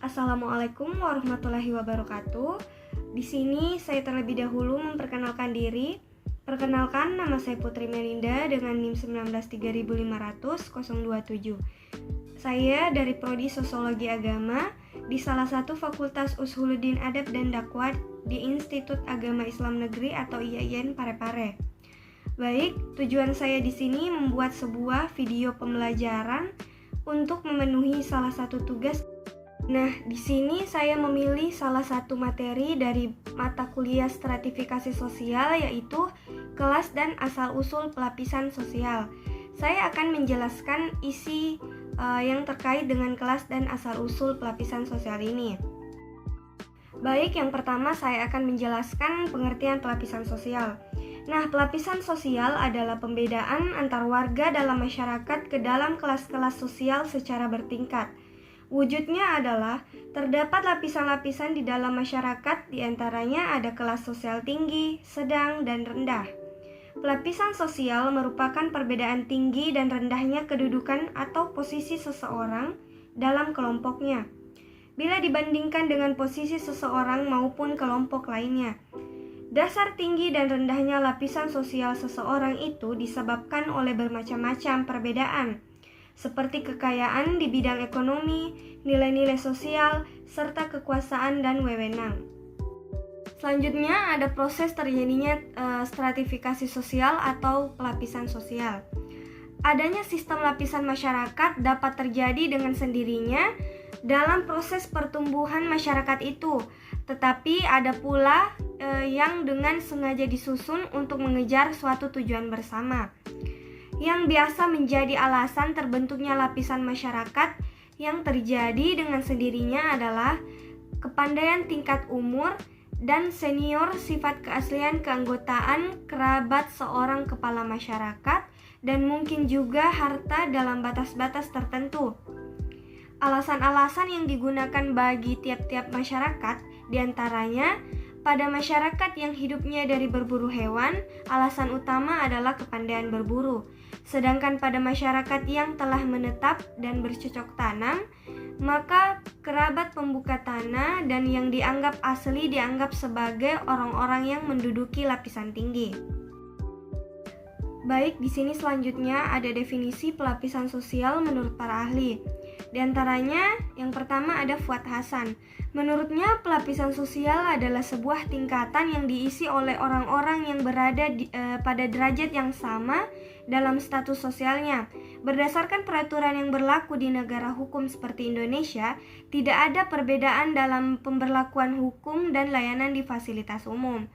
Assalamualaikum warahmatullahi wabarakatuh. Di sini saya terlebih dahulu memperkenalkan diri. Perkenalkan, nama saya Putri Melinda dengan NIM 193500-027. Saya dari Prodi Sosiologi Agama di salah satu Fakultas Ushuluddin Adab dan Dakwah di Institut Agama Islam Negeri atau IAIN Parepare. Baik, tujuan saya di sini membuat sebuah video pembelajaran untuk memenuhi salah satu tugas. Nah, di sini saya memilih salah satu materi dari mata kuliah stratifikasi sosial, yaitu kelas dan asal-usul pelapisan sosial. Saya akan menjelaskan isi yang terkait dengan kelas dan asal-usul pelapisan sosial ini. Baik, yang pertama saya akan menjelaskan pengertian pelapisan sosial. Nah, pelapisan sosial adalah pembedaan antar warga dalam masyarakat ke dalam kelas-kelas sosial secara bertingkat. Wujudnya adalah terdapat lapisan-lapisan di dalam masyarakat, diantaranya ada kelas sosial tinggi, sedang, dan rendah. Pelapisan sosial merupakan perbedaan tinggi dan rendahnya kedudukan atau posisi seseorang dalam kelompoknya, bila dibandingkan dengan posisi seseorang maupun kelompok lainnya. Dasar tinggi dan rendahnya lapisan sosial seseorang itu disebabkan oleh bermacam-macam perbedaan, seperti kekayaan di bidang ekonomi, nilai-nilai sosial, serta kekuasaan dan wewenang. Selanjutnya ada proses terjadinya stratifikasi sosial atau pelapisan sosial. Adanya sistem lapisan masyarakat dapat terjadi dengan sendirinya dalam proses pertumbuhan masyarakat itu, tetapi ada pula yang dengan sengaja disusun untuk mengejar suatu tujuan bersama. Yang biasa menjadi alasan terbentuknya lapisan masyarakat yang terjadi dengan sendirinya adalah kepandaian tingkat umur dan senior, sifat keaslian keanggotaan kerabat seorang kepala masyarakat, dan mungkin juga harta dalam batas-batas tertentu. Alasan-alasan yang digunakan bagi tiap-tiap masyarakat diantaranya, pada masyarakat yang hidupnya dari berburu hewan, alasan utama adalah kepandaian berburu. Sedangkan pada masyarakat yang telah menetap dan bercocok tanam, maka kerabat pembuka tanah dan yang dianggap asli dianggap sebagai orang-orang yang menduduki lapisan tinggi. Baik, di sini selanjutnya ada definisi pelapisan sosial menurut para ahli. Di antaranya, yang pertama ada Fuad Hasan. Menurutnya, pelapisan sosial adalah sebuah tingkatan yang diisi oleh orang-orang yang berada pada derajat yang sama dalam status sosialnya. Berdasarkan peraturan yang berlaku di negara hukum seperti Indonesia, tidak ada perbedaan dalam pemberlakuan hukum dan layanan di fasilitas umum.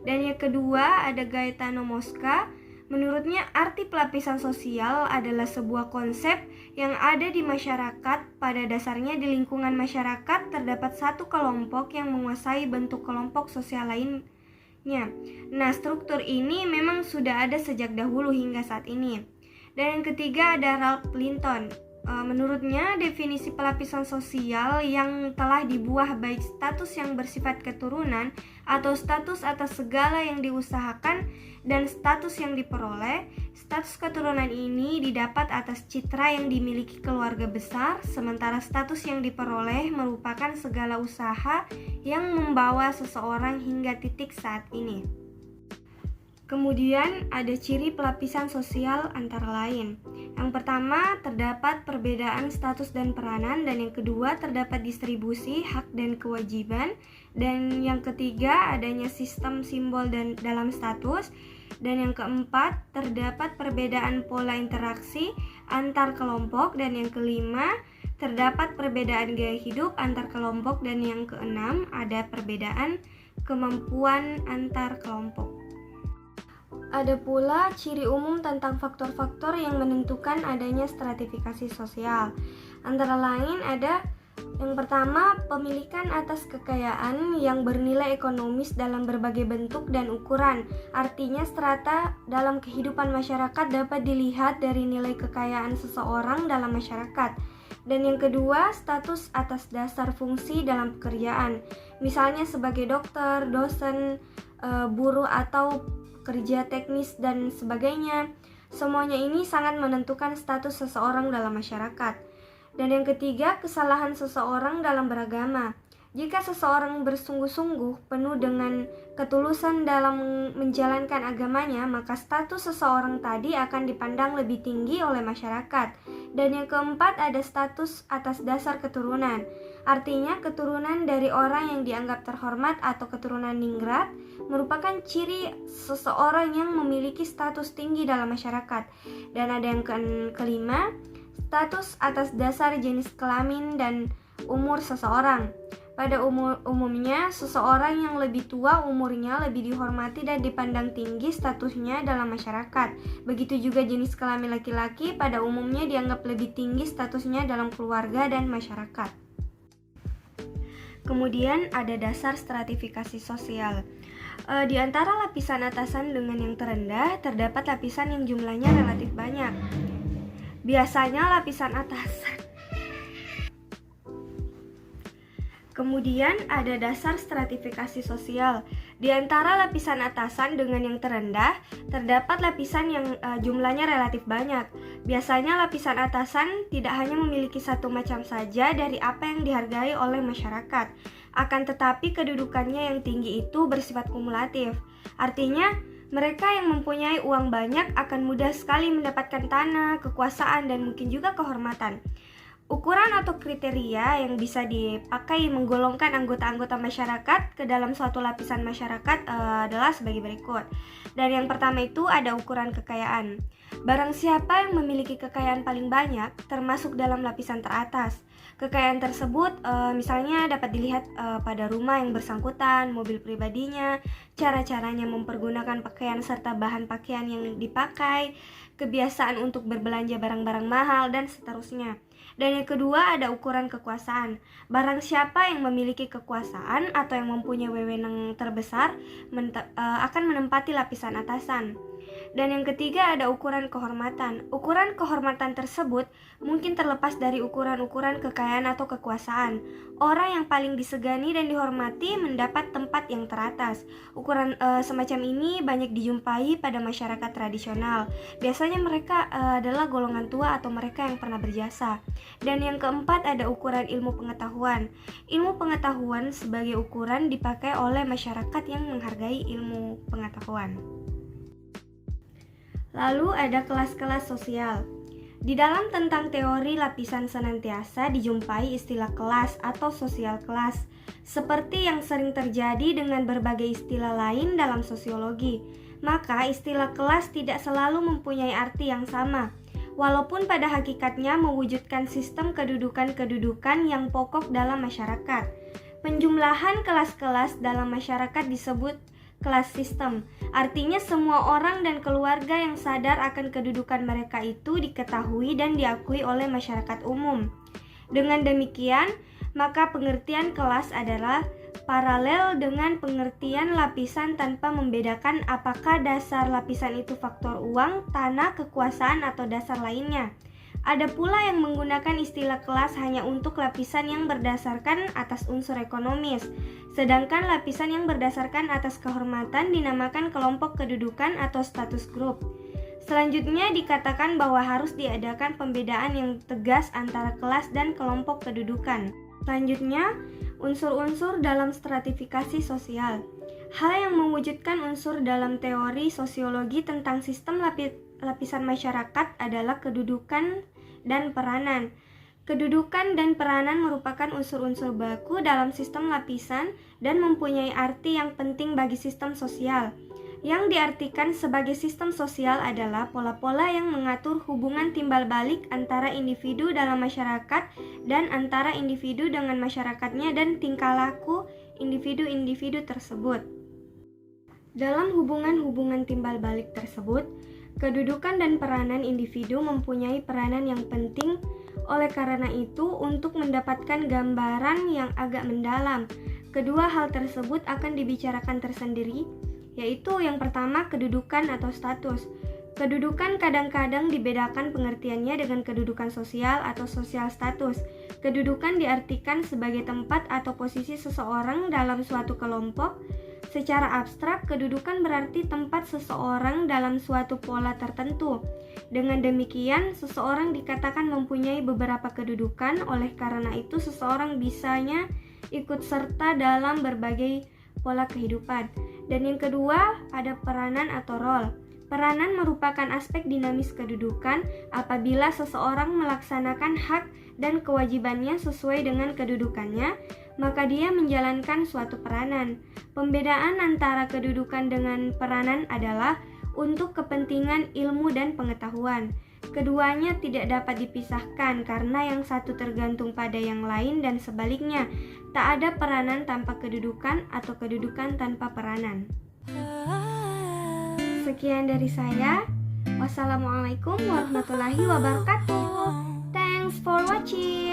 Dan yang kedua ada Gaetano Mosca. Menurutnya, arti pelapisan sosial adalah sebuah konsep yang ada di masyarakat. Pada dasarnya, di lingkungan masyarakat terdapat satu kelompok yang menguasai bentuk kelompok sosial lainnya. Nah, struktur ini memang sudah ada sejak dahulu hingga saat ini. Dan yang ketiga ada Ralph Linton. Menurutnya, definisi pelapisan sosial yang telah dibuah baik status yang bersifat keturunan atau status atas segala yang diusahakan dan status yang diperoleh. Status keturunan ini didapat atas citra yang dimiliki keluarga besar, sementara status yang diperoleh merupakan segala usaha yang membawa seseorang hingga titik saat ini. Kemudian ada ciri pelapisan sosial antara lain. Yang pertama, terdapat perbedaan status dan peranan, dan yang kedua terdapat distribusi hak dan kewajiban, dan yang ketiga adanya sistem simbol dan dalam status, dan yang keempat terdapat perbedaan pola interaksi antar kelompok, dan yang kelima terdapat perbedaan gaya hidup antar kelompok, dan yang keenam ada perbedaan kemampuan antar kelompok. Ada pula ciri umum tentang faktor-faktor yang menentukan adanya stratifikasi sosial. Antara lain ada yang pertama, pemilikan atas kekayaan yang bernilai ekonomis dalam berbagai bentuk dan ukuran. Artinya strata dalam kehidupan masyarakat dapat dilihat dari nilai kekayaan seseorang dalam masyarakat. Dan yang kedua, status atas dasar fungsi dalam pekerjaan. Misalnya sebagai dokter, dosen, buruh atau kerja teknis dan sebagainya. Semuanya ini sangat menentukan status seseorang dalam masyarakat. Dan yang ketiga, kesalahan seseorang dalam beragama. Jika seseorang bersungguh-sungguh penuh dengan ketulusan dalam menjalankan agamanya, maka status seseorang tadi akan dipandang lebih tinggi oleh masyarakat. Dan yang keempat, ada status atas dasar keturunan. Artinya, keturunan dari orang yang dianggap terhormat atau keturunan ningrat merupakan ciri seseorang yang memiliki status tinggi dalam masyarakat. Dan ada yang kelima, status atas dasar jenis kelamin dan umur seseorang. Pada umumnya, seseorang yang lebih tua umurnya lebih dihormati dan dipandang tinggi statusnya dalam masyarakat. Begitu juga jenis kelamin laki-laki pada umumnya dianggap lebih tinggi statusnya dalam keluarga dan masyarakat. Kemudian ada dasar stratifikasi sosial. Di antara lapisan atasan dengan yang terendah, terdapat lapisan yang jumlahnya relatif banyak. Biasanya lapisan atasan. Kemudian ada dasar stratifikasi sosial. Di antara lapisan atasan dengan yang terendah, terdapat lapisan yang jumlahnya relatif banyak. Biasanya lapisan atasan tidak hanya memiliki satu macam saja dari apa yang dihargai oleh masyarakat. Akan tetapi kedudukannya yang tinggi itu bersifat kumulatif. Artinya, mereka yang mempunyai uang banyak akan mudah sekali mendapatkan tanah, kekuasaan, dan mungkin juga kehormatan. Ukuran atau kriteria yang bisa dipakai menggolongkan anggota-anggota masyarakat ke dalam suatu lapisan masyarakat adalah sebagai berikut. Dan yang pertama itu ada ukuran kekayaan. Barang siapa yang memiliki kekayaan paling banyak termasuk dalam lapisan teratas. Kekayaan tersebut misalnya dapat dilihat pada rumah yang bersangkutan, mobil pribadinya, cara-caranya mempergunakan pakaian serta bahan pakaian yang dipakai, kebiasaan untuk berbelanja barang-barang mahal, dan seterusnya. Dan yang kedua ada ukuran kekuasaan. Barang siapa yang memiliki kekuasaan atau yang mempunyai wewenang terbesar akan menempati lapisan atasan. Dan yang ketiga ada ukuran kehormatan. Ukuran kehormatan tersebut mungkin terlepas dari ukuran-ukuran kekayaan atau kekuasaan. Orang yang paling disegani dan dihormati mendapat tempat yang teratas. Ukuran semacam ini banyak dijumpai pada masyarakat tradisional. Biasanya mereka adalah golongan tua atau mereka yang pernah berjasa. Dan yang keempat ada ukuran ilmu pengetahuan. Ilmu pengetahuan sebagai ukuran dipakai oleh masyarakat yang menghargai ilmu pengetahuan. Lalu ada kelas-kelas sosial. Di dalam tentang teori lapisan senantiasa dijumpai istilah kelas atau sosial kelas, seperti yang sering terjadi dengan berbagai istilah lain dalam sosiologi. Maka istilah kelas tidak selalu mempunyai arti yang sama, walaupun pada hakikatnya mewujudkan sistem kedudukan-kedudukan yang pokok dalam masyarakat. Penjumlahan kelas-kelas dalam masyarakat disebut kelas sistem. Artinya semua orang dan keluarga yang sadar akan kedudukan mereka itu diketahui dan diakui oleh masyarakat umum. Dengan demikian, maka pengertian kelas adalah paralel dengan pengertian lapisan tanpa membedakan apakah dasar lapisan itu faktor uang, tanah, kekuasaan, atau dasar lainnya. Ada pula yang menggunakan istilah kelas hanya untuk lapisan yang berdasarkan atas unsur ekonomis, sedangkan lapisan yang berdasarkan atas kehormatan dinamakan kelompok kedudukan atau status group. Selanjutnya dikatakan bahwa harus diadakan pembedaan yang tegas antara kelas dan kelompok kedudukan. Selanjutnya, unsur-unsur dalam stratifikasi sosial. Hal yang mewujudkan unsur dalam teori sosiologi tentang sistem lapisan masyarakat adalah kedudukan dan peranan. Kedudukan dan peranan merupakan unsur-unsur baku dalam sistem lapisan dan mempunyai arti yang penting bagi sistem sosial. Yang diartikan sebagai sistem sosial adalah pola-pola yang mengatur hubungan timbal balik antara individu dalam masyarakat dan antara individu dengan masyarakatnya dan tingkah laku individu-individu tersebut. Dalam hubungan-hubungan timbal balik tersebut, kedudukan dan peranan individu mempunyai peranan yang penting. Oleh karena itu, untuk mendapatkan gambaran yang agak mendalam, kedua hal tersebut akan dibicarakan tersendiri, yaitu yang pertama kedudukan atau status. Kedudukan kadang-kadang dibedakan pengertiannya dengan kedudukan sosial atau sosial status. Kedudukan diartikan sebagai tempat atau posisi seseorang dalam suatu kelompok. Secara abstrak, kedudukan berarti tempat seseorang dalam suatu pola tertentu. Dengan demikian, seseorang dikatakan mempunyai beberapa kedudukan, oleh karena itu seseorang bisanya ikut serta dalam berbagai pola kehidupan. Dan yang kedua, ada peranan atau role. Peranan merupakan aspek dinamis kedudukan. Apabila seseorang melaksanakan hak dan kewajibannya sesuai dengan kedudukannya, maka dia menjalankan suatu peranan. Pembedaan antara kedudukan dengan peranan adalah untuk kepentingan ilmu dan pengetahuan. Keduanya tidak dapat dipisahkan karena yang satu tergantung pada yang lain dan sebaliknya. Tak ada peranan tanpa kedudukan atau kedudukan tanpa peranan. Sekian dari saya. Wassalamualaikum warahmatullahi wabarakatuh. Thanks for watching.